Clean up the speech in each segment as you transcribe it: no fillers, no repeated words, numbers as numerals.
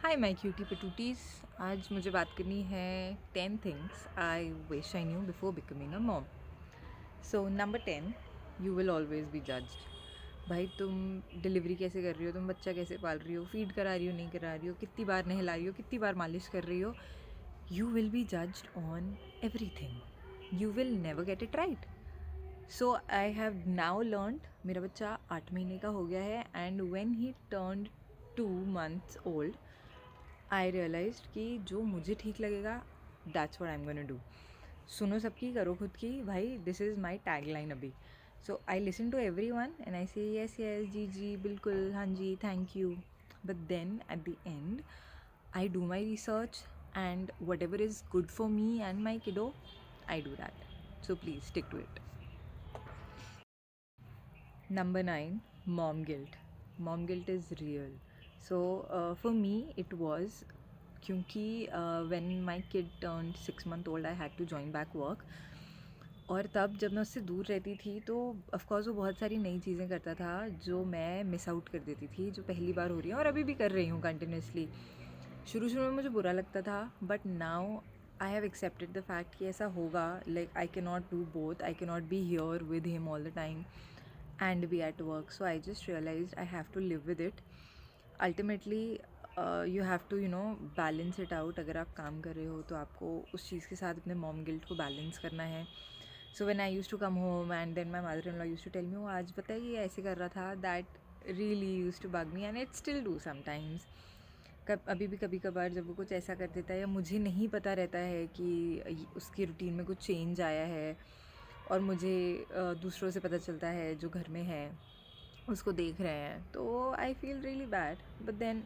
Hi my cutie पटूटीज। आज मुझे बात करनी है 10 things I wish I knew before becoming a mom. So number 10, you will always be judged. भाई तुम डिलीवरी कैसे कर रही हो, तुम बच्चा कैसे पाल रही हो, फीड करा रही हो नहीं करा रही हो, कितनी बार नहला रही हो, कितनी बार मालिश कर रही हो, you will be judged on everything. You will never get it right. So I have now learned, मेरा बच्चा 8 महीने का हो गया है and when he turned 2 months old I realise कि जो मुझे ठीक लगेगा that's what I am gonna do. सुनो सबकी, करो खुद की। भाई this is my tag line अभी। So I listen to everyone and I से येस येस जी जी बिल्कुल हाँ जी thank you. But then at the end I do my research and whatever is good for me and my kiddo I do that. So please stick to it. Number 9, mom guilt. Mom guilt is real. So for me it was क्योंकि when my kid turned 6 month old I had to join back work। और तब जब मैं उससे दूर रहती थी तो ऑफकोर्स वो बहुत सारी नई चीज़ें करता था जो मैं मिस आउट कर देती थी, जो पहली बार हो रही है और अभी भी कर रही हूँ कंटिन्यूसली। शुरू शुरू में मुझे बुरा लगता था but now I have accepted the fact कि ऐसा होगा। Like I can not do both, I can not be here with him all the time and be at work. So I just realized I have to live with it. Ultimately you have to balance it out। अगर आप काम कर रहे हो तो आपको उस चीज़ के साथ अपने मॉम गिल्ट को बैलेंस करना है। So when I used to come home and then my mother in law used to tell me वो आज पता है ये ऐसे कर रहा था, that really used to bug me and it still do sometimes. अभी भी कभी कभार जब वो कुछ ऐसा कर देता है या मुझे नहीं पता रहता है कि उसकी रूटीन में कुछ चेंज आया है और मुझे दूसरों से पता चलता है जो घर में है उसको देख रहे हैं, तो I feel really bad. But then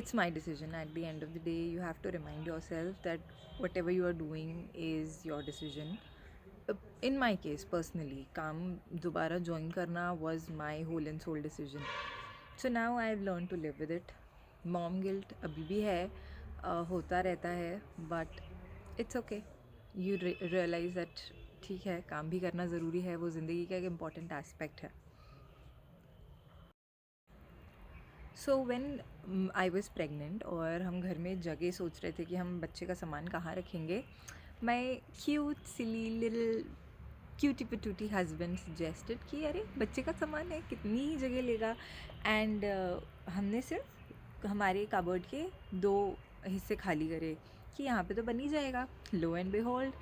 it's my decision at the end of the day। You have to remind yourself that whatever you are doing is your decision। In my case personally काम दोबारा join करना was my whole and soul decision। So now I have learned to live with it। mom guilt अभी भी है, होता रहता है but it's okay। you realize that ठीक है, काम भी करना ज़रूरी है, वो ज़िंदगी का एक इम्पॉर्टेंट एस्पेक्ट है। So when I was pregnant और हम घर में जगह सोच रहे थे कि हम बच्चे का सामान कहाँ रखेंगे, my cute silly little cutie patootie husband suggested कि अरे बच्चे का सामान है कितनी ही जगह लेगा। एंड हमने सिर्फ हमारे कबर्ड के 2 हिस्से खाली करे कि यहाँ पे तो बन ही जाएगा। लो एंड बिहोल्ड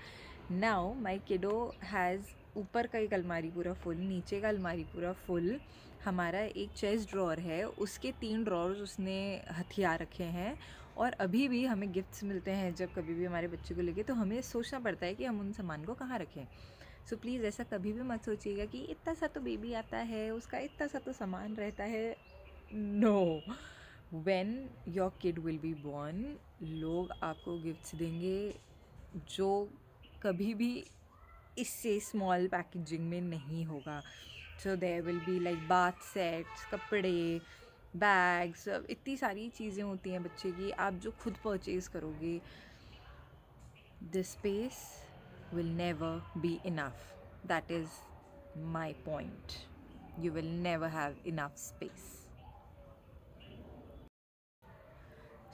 नाउ माई किडो हैज़ ऊपर का एक अलमारी पूरा फुल, नीचे का अलमारी पूरा फुल। हमारा एक चेस्ट ड्रॉर है, उसके 3 ड्रॉर्स उसने हथियार रखे हैं। और अभी भी हमें गिफ्ट्स मिलते हैं जब कभी भी हमारे बच्चे को लेके, तो हमें सोचना पड़ता है कि हम उन सामान को कहाँ रखें। सो प्लीज़ ऐसा कभी भी मत सोचिएगा कि इतना सा तो बेबी आता है उसका इतना सा तो सामान रहता है। No, when your kid will be born लोग आपको गिफ्ट्स देंगे जो कभी भी इससे स्मॉल पैकेजिंग में नहीं होगा। So there will be like bath sets, कपड़े, बैग्स, इतनी सारी चीज़ें होती हैं बच्चे की, आप जो खुद परचेज़ करोगे। This space will never be enough। That is my point। You will never have enough space।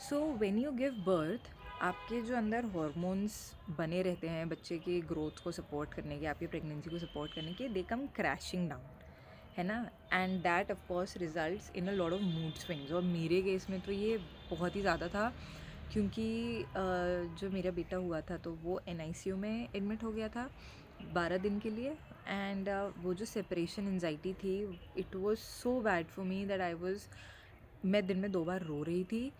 So when you give birth आपके जो अंदर हॉर्मोन्स बने रहते हैं बच्चे के ग्रोथ को सपोर्ट करने के, आपकी प्रेगनेंसी को सपोर्ट करने के, दे कम क्रैशिंग डाउन, है ना। And that of course results in a lot of mood swings. और मेरे केस में तो ये बहुत ही ज़्यादा था क्योंकि जो मेरा बेटा हुआ था तो वो NICU में एडमिट हो गया था 12 दिन के लिए। एंड वो जो सेपरेशन एंजाइटी थी, it was so bad for me that मैं दिन में 2 बार रो रही थी।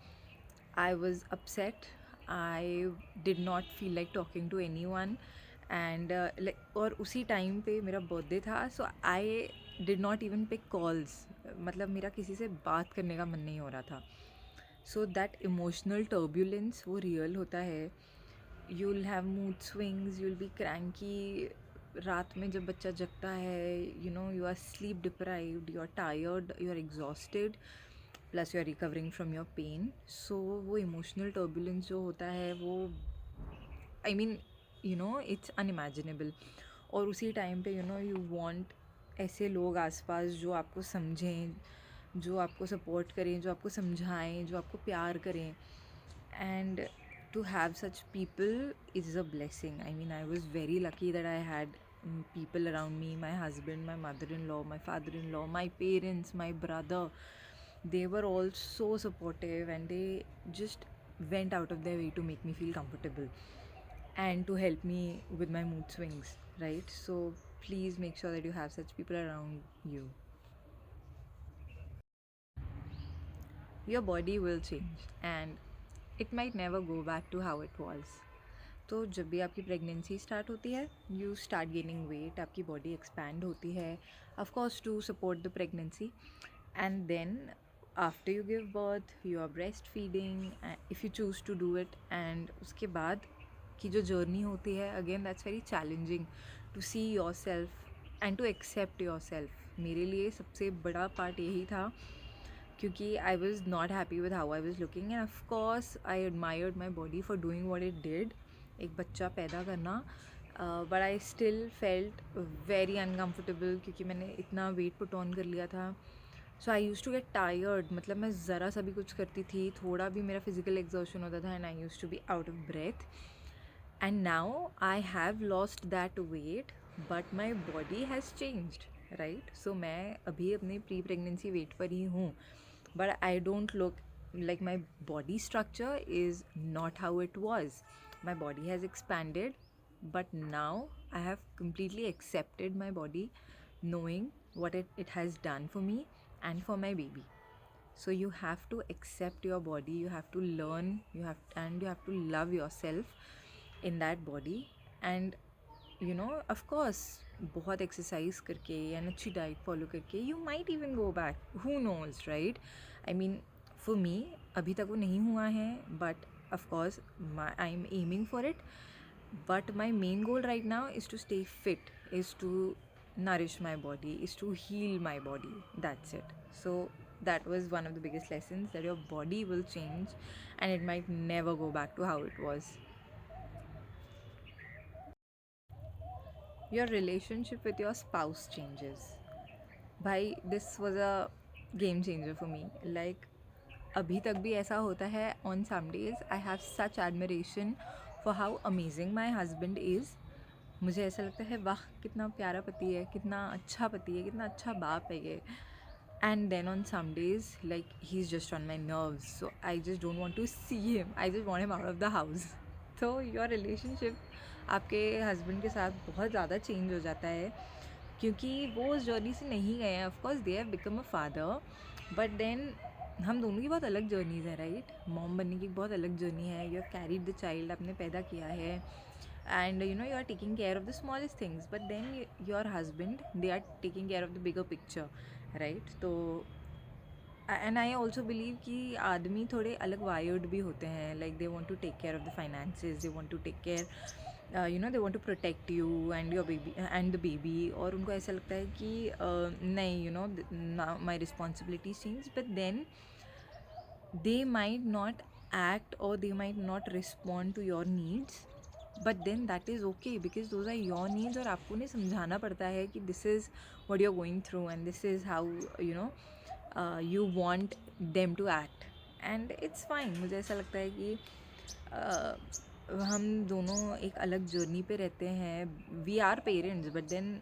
I was upset, I did not feel like talking to anyone. And और उसी टाइम पे मेरा बर्थडे था, so I did not even pick calls. मतलब मेरा किसी से बात करने का मन नहीं हो रहा था। सो दैट इमोशनल टर्ब्यूलेंस वो रियल होता है। You will have mood swings, you will be cranky. रात में जब बच्चा जगता है, you are sleep deprived, you are tired, you are exhausted, plus you are recovering from your pain. So वो इमोशनल टर्ब्यूलेंस जो होता है वो आई मीन इट्स अनइमेजिनेबल। और उसी टाइम पे यू वांट ऐसे लोग आसपास जो आपको समझें, जो आपको सपोर्ट करें, जो आपको समझाएं, जो आपको प्यार करें. And to have such people is a blessing. I mean, I was very lucky that I had people around me, my husband, my mother-in-law, my father-in-law, my parents, my brother. They were all so supportive, and they just went out of their way to make me feel comfortable and to help me with my mood swings, right? So please make sure that you have such people around you. Your body will change and it might never go back to how it was. तो जब भी आपकी pregnancy start होती है, you start gaining weight, आपकी body expand होती है, of course to support the pregnancy. And then after you give birth you are breast feeding, if you choose to do it. And उसके बाद की जो journey होती है, again that's very challenging to see yourself and to accept yourself. मेरे लिए सबसे बड़ा पार्ट यही था, क्योंकि I was not happy with how I was looking. End of course I admired my body for doing what it did, एक बच्चा पैदा करना. But I still felt very uncomfortable, क्योंकि मैंने इतना वेट पुट ऑन कर लिया था. So I used to get tired, मतलब मैं ज़रा सा भी कुछ करती थी, थोड़ा भी मेरा फिजिकल एग्जॉशन होता था, and I used to be out of breath. And now I have lost that weight, but my body has changed, right. So मैं अभी अपने प्री प्रेगनेंसी वेट पर ही हूँ, but I don't look like, my body structure is not how it was. My body has expanded, but now I have completely accepted my body, knowing what it has done for me and for my baby. So you have to accept your body, you have to learn, you have to love yourself in that body. And you know, of course, बहुत exercise करके या अच्छी diet follow करके you might even go back, who knows, right. I mean for me अभी तक वो नहीं हुआ है, but of course I am aiming for it. But my main goal right now is to stay fit, is to nourish my body, is to heal my body. That's it. So that was one of the biggest lessons, that your body will change and it might never go back to how it was. Your relationship with your spouse changes. भाई, this was a game changer for me. Like, अभी तक भी ऐसा होता है. On some days I have such admiration for how amazing my husband is. मुझे ऐसा लगता है, वाह कितना प्यारा पति है, कितना अच्छा पति है, कितना अच्छा बाप है ये. And then on some days, like, he's just on my nerves, so I just don't want to see him. I just want him out of the house. So your relationship आपके हस्बैंड के साथ बहुत ज़्यादा change हो जाता है, क्योंकि वो उस जर्नी से नहीं गए हैं. Of course they have become a father, but then हम दोनों की बहुत अलग जर्नीज़ है, राइट. मॉम बनने की बहुत अलग जर्नी है. You have carried the child, आपने पैदा किया है, and you know, you are taking care of the smallest things, but then your husband, they are taking care of the bigger picture, right. तो एंड आई ऑल्सो बिलीव कि आदमी थोड़े अलग wired भी होते हैं. Like they want to take care of the finances, they want to take care, you know, they want to protect you and your baby and the baby. और उनको ऐसा लगता है कि नहीं, you know, my responsibilities change, but then they might not act or they might not respond to your needs, but then that is okay, because those are your needs. और आपको उन्हें समझाना पड़ता है कि this is what you're going through and this is how, you know, you want them to act, and it's fine. मुझे ऐसा लगता है कि हम दोनों एक अलग जर्नी पे रहते हैं. We are parents, but then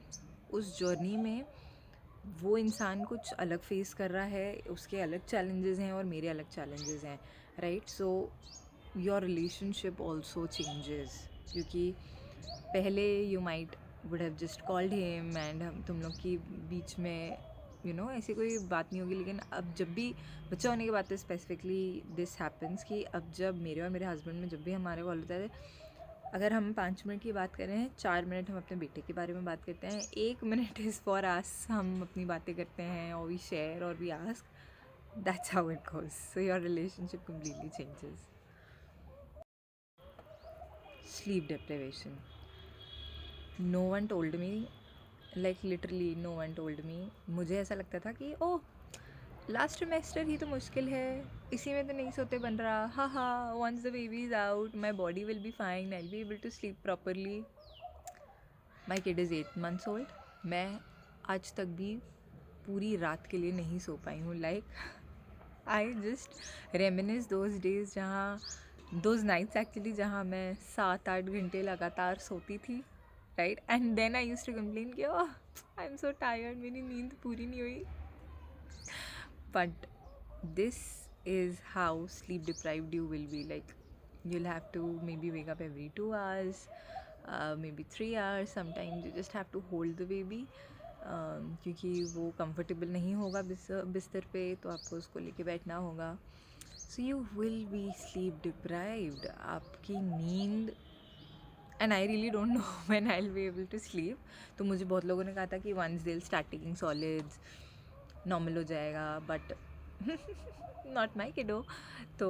उस जर्नी में वो इंसान कुछ अलग फेस कर रहा है, उसके अलग चैलेंजेस हैं और मेरे अलग चैलेंजेस हैं, right. So your relationship also changes, क्योंकि पहले you might would have just called him and हम तुम लोग की बीच में, यू नो, ऐसी कोई बात नहीं होगी. लेकिन अब जब भी बच्चा होने के बाद, तो स्पेसिफिकली दिस हैपन्स कि अब जब मेरे और मेरे हस्बैंड में जब भी हमारे कॉल होता है, अगर हम 5 मिनट की बात करें, 4 मिनट हम अपने बेटे के बारे में बात करते हैं, 1 मिनट इज़ फॉर अस, हम अपनी बातें करते हैं और वी शेयर और we ask. That's how it goes. So your relationship completely changes. Sleep deprivation. No one told me, like literally no one told me. मुझे ऐसा लगता था कि ओह, लास्ट ट्रिमेस्टर ही तो मुश्किल है, इसी में तो नहीं सोते बन रहा, हाँ हाँ, once the baby is out my body will be fine, I will be able to sleep properly. My kid is 8 months old. मैं आज तक भी पूरी रात के लिए नहीं सो पाई हूँ. Like I just reminisce those days जहाँ दोज नाइट्स एक्चुअली जहाँ मैं 7-8 घंटे लगातार सोती थी, right. And then I used to complain कि oh I am so tired, मेरी नींद पूरी नहीं हुई. But this is how sleep deprived you will be. Like you'll have to maybe wake up every 2 hours, maybe 3 hours. Sometimes you just have to hold the baby, क्योंकि वो comfortable नहीं होगा बिस्तर पे, तो आपको उसको लेके बैठना होगा. So you will be sleep deprived. आपकी नींद, and I really don't know when I'll be able to sleep. तो मुझे बहुत लोगों ने कहा था कि once they'll start taking solids normal हो जाएगा, बट नॉट माई किडो. तो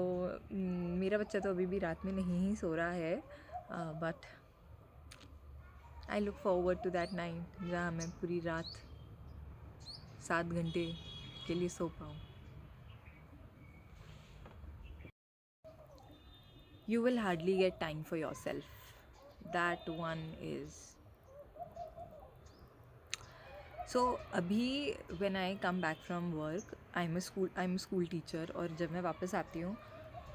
मेरा बच्चा तो अभी भी रात में नहीं ही सो रहा है, but I look forward to that night जहाँ मैं पूरी रात 7 घंटे के लिए सो पाऊँ. You will hardly get time for yourself. That one is. So अभी when I come back from work, I'm a school teacher, और जब मैं वापस आती हूँ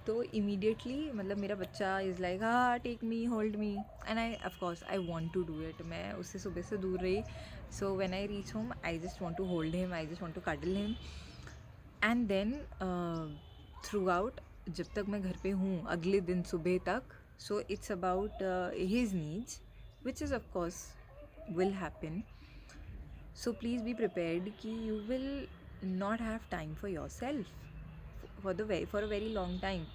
तो immediately मतलब मेरा बच्चा इज़ लाइक हाँ take me, hold me, and I of course I want to do it. मैं उससे सुबह से दूर रही, so when I reach home I just want to hold him, I just want to cuddle him. And then throughout जब तक मैं घर पे हूँ अगले दिन सुबह तक, so it's about his needs, which is of course will happen. So please be prepared कि you will not have time for yourself for a very long time,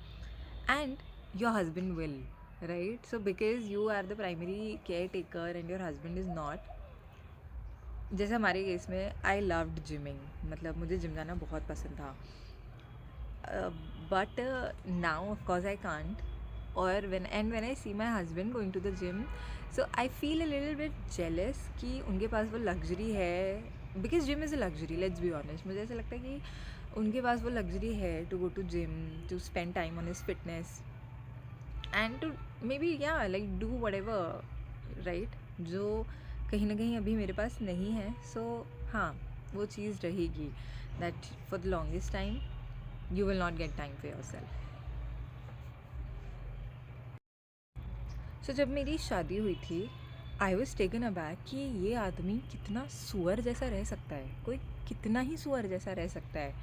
and your husband will, right? So because you are the primary caretaker and your husband is not, जैसे हमारे case में I loved gymming, मतलब मुझे gym जाना बहुत पसंद था, but now of course I can't. Or when I see my husband going to the gym, so I feel a little bit jealous कि उनके पास वो luxury है, because gym is a luxury, let's be honest. मुझे ऐसा लगता है कि उनके पास वो luxury है to go to gym, to spend time on his fitness, and to maybe like do whatever, right, जो कहीं ना कहीं अभी मेरे पास नहीं है. So हाँ, वो चीज़ रहेगी that for the longest time you will not get time for yourself. So जब मेरी शादी हुई थी, आई वॉज टेकन अबैक कि ये आदमी कितना सुअर जैसा रह सकता है, कोई कितना ही सुअर जैसा रह सकता है,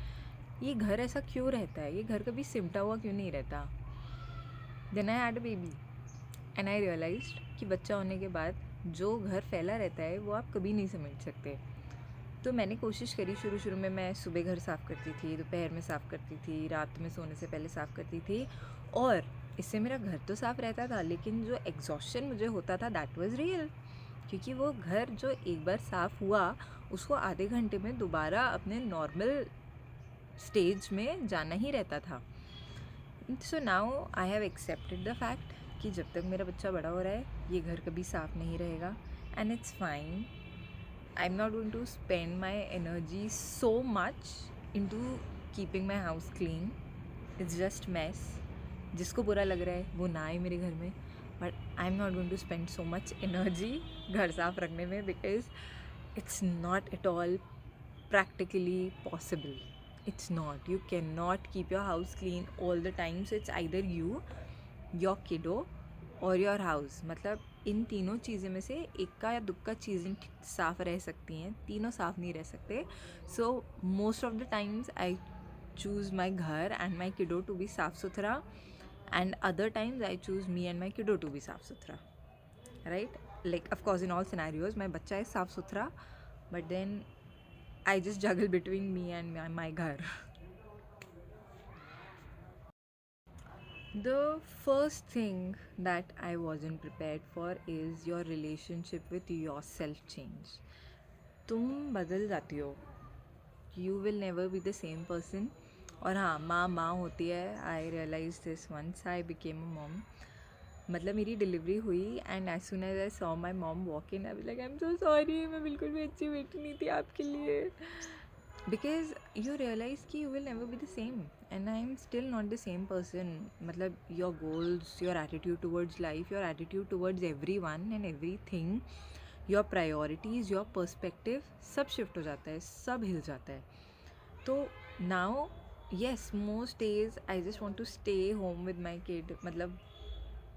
ये घर ऐसा क्यों रहता है, ये घर कभी सिमटा हुआ क्यों नहीं रहता. Then I had a baby and I realised कि बच्चा होने के बाद जो घर फैला रहता है वो आप कभी नहीं समझ सकते. तो मैंने कोशिश करी, शुरू में मैं सुबह घर साफ़ करती थी, दोपहर में साफ़ करती थी, रात में सोने से पहले साफ़ करती थी, और इससे मेरा घर तो साफ़ रहता था, लेकिन जो एग्जॉस्शन मुझे होता था दैट वाज रियल, क्योंकि वो घर जो एक बार साफ़ हुआ उसको आधे घंटे में दोबारा अपने नॉर्मल स्टेज में जाना ही रहता था. So now I have accepted the fact कि जब तक मेरा बच्चा बड़ा हो रहा है ये घर कभी साफ़ नहीं रहेगा, and it's fine. I'm not going to spend my energy so much into keeping my house clean. It's just mess. जिसको बुरा लग रहा है वो ना आए मेरे घर में, but I'm not going to spend so much energy घर साफ रखने में, because it's not at all practically possible. It's not. You cannot keep your house clean all the time. So it's either you, your kiddo, और your house. मतलब इन तीनों चीज़ें में से इक्का या दुक्का चीज़ें साफ़ रह सकती हैं, तीनों साफ़ नहीं रह सकते. So most of the times I choose my घर and my kiddo to be साफ़ सुथरा, and other times I choose me and my kiddo to be साफ़ सुथरा, right. Like of course in all scenarios my बच्चा is साफ़ सुथरा, but then I just juggle between me and my घर. The first thing that I wasn't prepared for is your relationship with yourself change. तुम बदल जाती हो. You will never be the same person. और हाँ, माँ होती है. I realized this once I became a mom. मतलब मेरी डिलीवरी हुई and as soon as I saw my mom walk in, I was like I am so sorry, मैं बिल्कुल भी अच्छी बेटी नहीं थी आपके लिए. Because you realize कि you will never be the same, and I am still not the same person. मतलब your goals, your attitude towards life, your attitude towards everyone and everything your priorities, your perspective सब shift हो जाता है, सब हिल जाता है. तो now yes, most days I just want to stay home with my kid. मतलब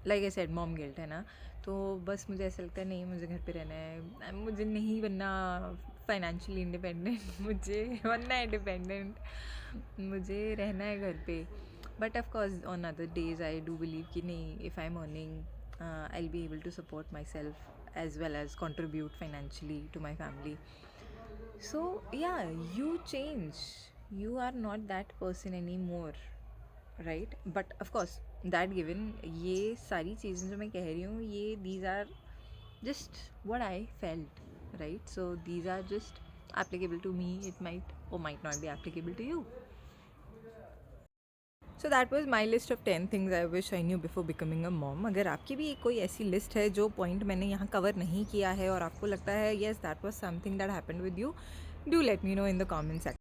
like I said, mom guilt है ना. तो बस मुझे ऐसा लगता है नहीं, मुझे घर पे रहना है, मुझे नहीं बनना फाइनेंशियली इंडिपेंडेंट, मुझे बनना है डिपेंडेंट, मुझे रहना है घर पे. But of course on other days I do believe कि नहीं, if I am earning I will be able to support myself as well as contribute financially to my family. So yeah, you change, you are not that person anymore, right? But of course that given, ये सारी चीज़ें जो मैं कह रही हूँ, ये these are just what I felt, right? So these are just applicable to me, it might or might not be applicable to you. So that was my list of 10 things I wish I knew before becoming a mom. अगर आपकी भी कोई ऐसी list है जो point मैंने यहाँ cover नहीं किया है और आपको लगता है yes that was something that happened with you, do let me know in the comment section.